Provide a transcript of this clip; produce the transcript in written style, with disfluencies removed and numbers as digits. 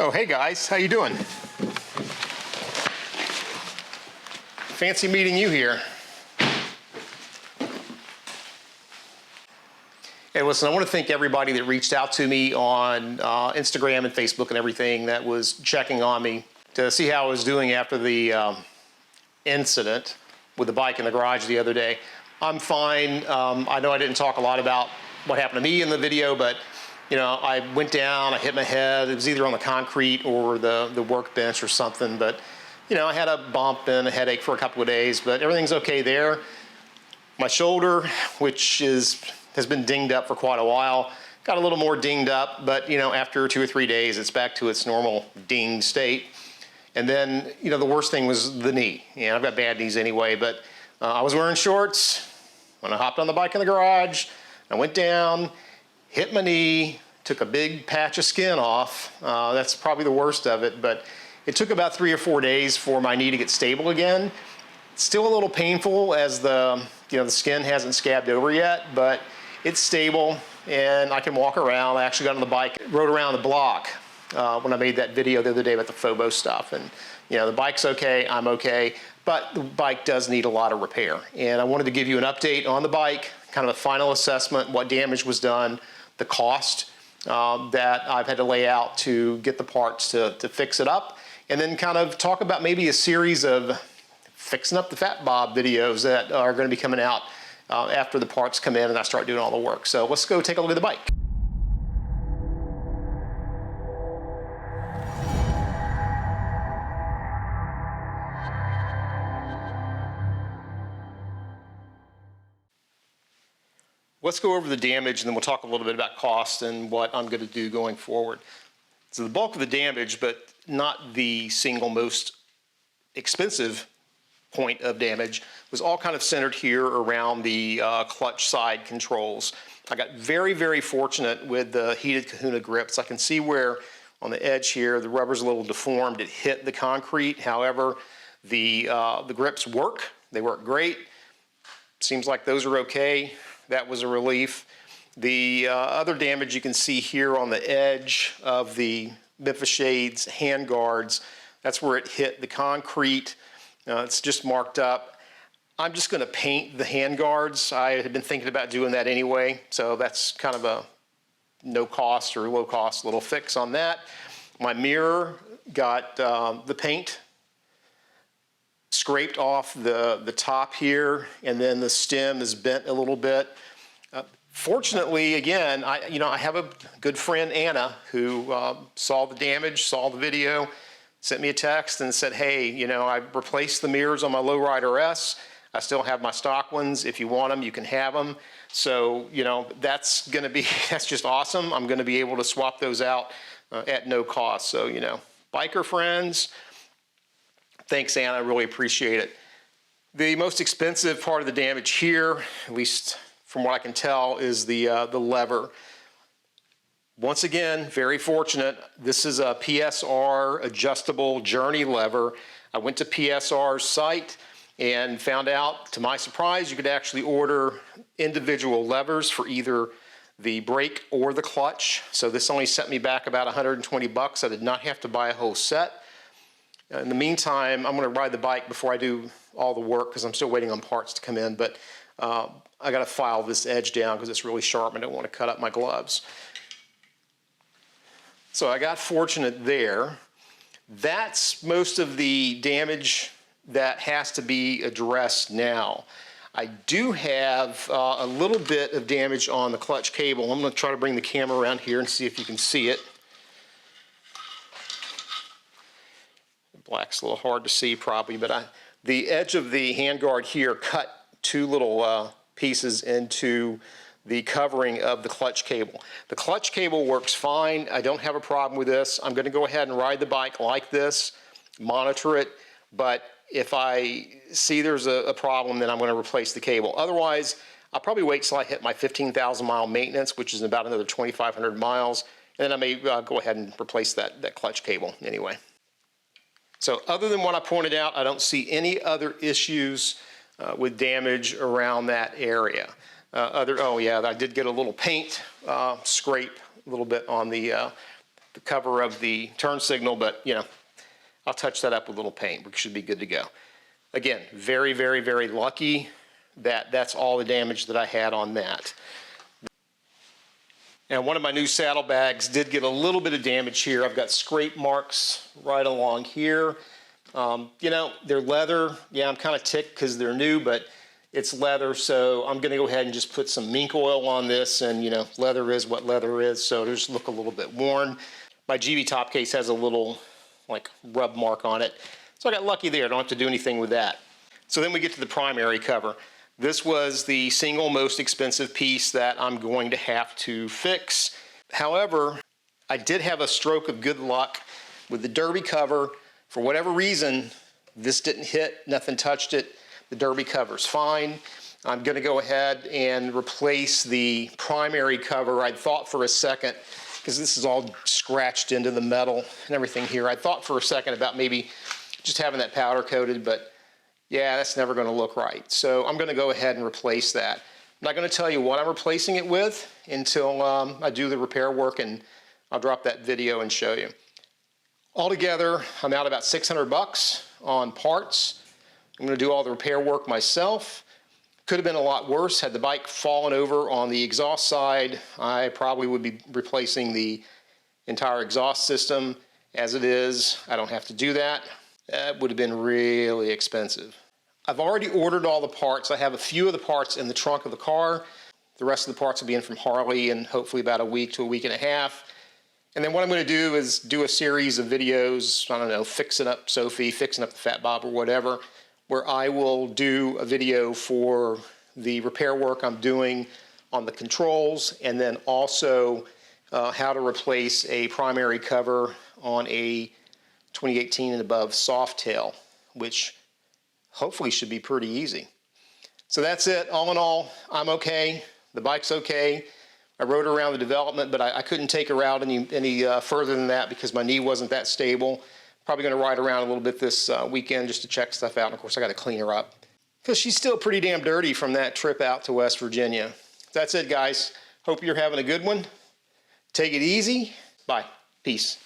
Oh, hey guys, how you doing? Fancy meeting you here. Hey, listen, I want to thank everybody that reached out to me on Instagram and Facebook and everything that was checking on me to see how I was doing after the incident with the bike in the garage the other day. I'm fine. I know I didn't talk a lot about what happened to me in the video, but you know, I went down, I hit my head. It was either on the concrete or the workbench or something, but you know, I had a bump and a headache for a couple of days, but everything's okay there. My shoulder, which has been dinged up for quite a while, got a little more dinged up, but you know, after 2 or 3 days, it's back to its normal dinged state. And then, you know, the worst thing was the knee. Yeah, I've got bad knees anyway, but I was wearing shorts when I hopped on the bike in the garage. I went down, hit my knee, took a big patch of skin off. That's probably the worst of it, but it took about 3 or 4 days for my knee to get stable again. It's still a little painful as the skin hasn't scabbed over yet, but it's stable and I can walk around. I actually got on the bike, rode around the block when I made that video the other day about the FOBO stuff. And you know, the bike's okay, I'm okay, but the bike does need a lot of repair. And I wanted to give you an update on the bike, kind of a final assessment, what damage was done, the cost that I've had to lay out to get the parts to fix it up, and then kind of talk about maybe a series of fixing up the Fat Bob videos that are going to be coming out after the parts come in and I start doing all the work. So let's go take a look at the bike. Let's go over the damage and then we'll talk a little bit about cost and what I'm going to do going forward. So the bulk of the damage, but not the single most expensive point of damage, was all kind of centered here around the clutch side controls. I got very, very fortunate with the heated Kahuna grips. I can see where on the edge here the rubber's a little deformed. It hit the concrete. However, the grips work. They work great. Seems like those are okay. That was a relief. The other damage you can see here on the edge of the Memphis Shades hand guards, that's where it hit the concrete. It's just marked up. I'm just going to paint the hand guards. I had been thinking about doing that anyway, so that's kind of a no cost or low cost little fix on that. My mirror got the paint scraped off the top here, and then the stem is bent a little bit. Fortunately, again, I have a good friend, Anna, who saw the damage, saw the video, sent me a text and said, hey, you know, I replaced the mirrors on my Lowrider S. I still have my stock ones. If you want them, you can have them. So, you know, that's just awesome. I'm going to be able to swap those out at no cost. So, you know, biker friends, thanks, Anna. I really appreciate it. The most expensive part of the damage here, at least from what I can tell, is the lever. Once again, very fortunate. This is a PSR adjustable Journey lever. I went to PSR's site and found out, to my surprise, you could actually order individual levers for either the brake or the clutch. So this only set me back about 120 bucks. I did not have to buy a whole set. In the meantime, I'm going to ride the bike before I do all the work because I'm still waiting on parts to come in, but I got to file this edge down because it's really sharp and I don't want to cut up my gloves. So I got fortunate there. That's most of the damage that has to be addressed now. I do have a little bit of damage on the clutch cable. I'm going to try to bring the camera around here and see if you can see it. Black's a little hard to see probably, but the edge of the handguard here cut 2 little pieces into the covering of the clutch cable. The clutch cable works fine. I don't have a problem with this. I'm going to go ahead and ride the bike like this, monitor it, but if I see there's a problem, then I'm going to replace the cable. Otherwise, I'll probably wait till I hit my 15,000 mile maintenance, which is about another 2,500 miles, and then I may go ahead and replace that clutch cable anyway. So other than what I pointed out, I don't see any other issues with damage around that area. Oh yeah, I did get a little paint scrape a little bit on the the cover of the turn signal, but you know, I'll touch that up with a little paint. We should be good to go. Again, very, very, very lucky that that's all the damage that I had on that. Now, one of my new saddlebags did get a little bit of damage here. I've got scrape marks right along here. You know, they're leather. Yeah, I'm kind of ticked because they're new, but it's leather, so I'm going to go ahead and just put some mink oil on this, and you know, leather is what leather is, so it'll just look a little bit worn. My Givi top case has a little like rub mark on it, so I got lucky there. I don't have to do anything with that. So then we get to the primary cover. This was the single most expensive piece that I'm going to have to fix. However, I did have a stroke of good luck with the derby cover. For whatever reason, this didn't hit, nothing touched it. The derby cover's fine. I'm gonna go ahead and replace the primary cover. I thought for a second, because this is all scratched into the metal and everything here, I thought for a second about maybe just having that powder coated, but yeah, that's never gonna look right. So I'm gonna go ahead and replace that. I'm not gonna tell you what I'm replacing it with until I do the repair work, and I'll drop that video and show you. Altogether, I'm out about 600 bucks on parts. I'm gonna do all the repair work myself. Could have been a lot worse. Had the bike fallen over on the exhaust side, I probably would be replacing the entire exhaust system. As it is, I don't have to do that. That would have been really expensive. I've already ordered all the parts. I have a few of the parts in the trunk of the car. The rest of the parts will be in from Harley in hopefully about a week to a week and a half. And then what I'm going to do is do a series of videos, I don't know, fixing up Sophie, fixing up the Fat Bob or whatever, where I will do a video for the repair work I'm doing on the controls, and then also how to replace a primary cover on a 2018 and above Softail, which hopefully should be pretty easy. So that's it. All in all, I'm okay. The bike's okay. I rode her around the development, but I couldn't take her out any further than that because my knee wasn't that stable. Probably going to ride around a little bit this weekend just to check stuff out. And of course, I got to clean her up because she's still pretty damn dirty from that trip out to West Virginia. That's it, guys. Hope you're having a good one. Take it easy. Bye. Peace.